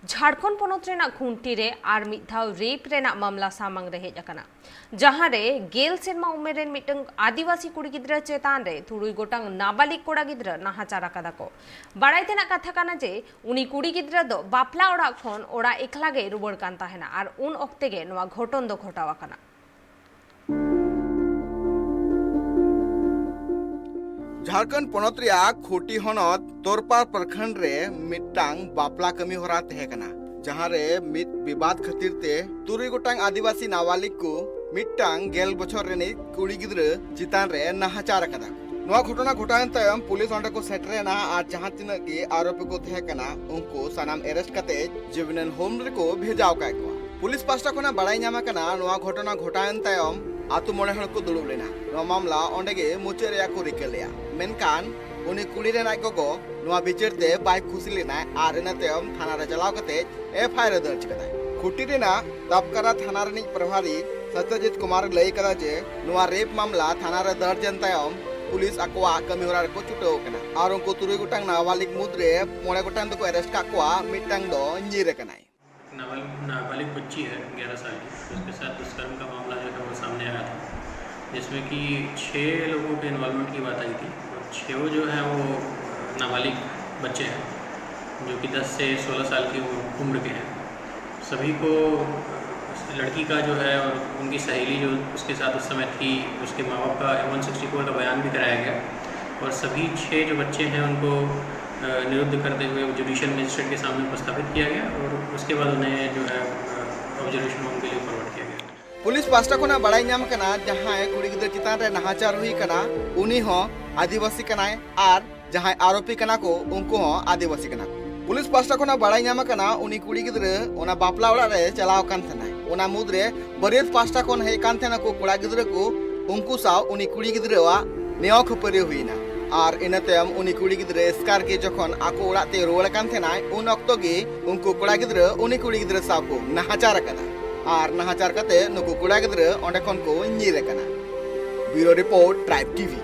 झारखंड पनत रेना खुंटी रे are मिधाव rape Raina मामला सामंग रे हेज अकना जहां रे गेल सेरमा उमेर रेन मिटंग आदिवासी कुड़ी गिद्रा चेतान रे तुरुई गोटांग नाबालिग कोड़ा गिद्रा नाहाचार अकादा को बाड़ाई तेना कथा काना जे उनी कुड़ी गिद्रा दो बापला ओड़ा खन ओड़ा एकला गे रुबड़ कान ताहेना आर उन ऑक्ते गे नोआ घटन दो घटाव अकना। झारखंड पनत खुटी हनत तोरपार प्रखंड रे मिट्टांग बापला कमी होरा तहेकना जहां रे मिट विवाद खातिर ते तुरुई गोटांग आदिवासी नाबालिग को मिट्टांग गेल बछर रेनी कुड़ी गिद्रा चितान रे नाहाचार अकदा। नोआ घटना घटायन तायम पुलिस ओंडे को सेटरेना आर जहां तिना के आरोपी को तहेकना उनको सनाम अरेस्ट कते जुवेनाइल होम रे को भेजाव काय को पुलिस पास्टा खना बड़ाई नामा कना नोआ घटना घटायन तायम आतु मोड़े हड़ को दुड़ुब लेना नोआ मामला ओंडे गे मुचे रे को रिके लिया मेनकान उनी कुड़ी रे नाय गोगो नोआ बिचार ते बाय खुशी लेना आर इना तायम थाना रे चलाव कते एफआईआर दर्ज कदा। खुटी रेना तबकरा थाना रे प्रभारी सत्यजित कुमार लई कदा जे नोआ रेप मामला थाना रे दर्ज तायम पुलिस अकवा कमी होरा को छुटो कना आर उनको तुरुई गोटांग नाबालिग मुद्रे मोड़े गोटांग दो को अरेस्ट काकवा मिटांग दो इंजीरे कनाई। नाबालिग बच्ची है 11 साल की, उसके साथ दुष्कर्म का मामला जो है वो सामने आया था जिसमें कि 6 लोगों के इन्वॉल्वमेंट की बात आई थी और 6 जो है वो नाबालिग बच्चे हैं जो कि 10 से 16 साल की उम्र के हैं। सभी को लड़की का जो है और उनकी सहेली जो उसके साथ उस समय थी उसके माँ बाप का 164 का बयान भी कराया गया और सभी 6 जो बच्चे हैं उनको निरुद्ध करते हुए जुडिशियल मजिस्ट्रेट के सामने उपस्थापित किया गया और उसके बाद उन्हें जो है ऑब्जर्वेशन होम के लिए फॉरवर्ड किया गया। पुलिस पास्टा खना बड़ाई नाम कना जहां कुड़ी गिद्रा चितान रे नाहाचार हुई कना उनी हो आदिवासी कनाय आर जहां आरोपी कना को उनको हो आदिवासी कना। पुलिस पास्टा खना बड़ाई नाम कना उनी कुड़ी गिद्रा ओना बापला ओड़ा रे चलाव कान थनाय ओना मुद्रे बरियत पास्टा खन हे कान थना को कोड़ा गिद्रा को उनको साव उनी कुड़ी गिद्रा नेवा खपरे हुईना और इन तयम उनी कुड़ी गिद्रा स्कार के जखन आको ओड़ा ते रोड़ कान थनाय उन ऑक्तो गे उनको कोड़ा गिद्रा उनी कुड़ी गिद्रा साव को नाहाचार कदा और नाहाचार कते नुकु कोड़ा गिद्रा ओंडे खन को इंजीरे कना। Bureau report tribe TV.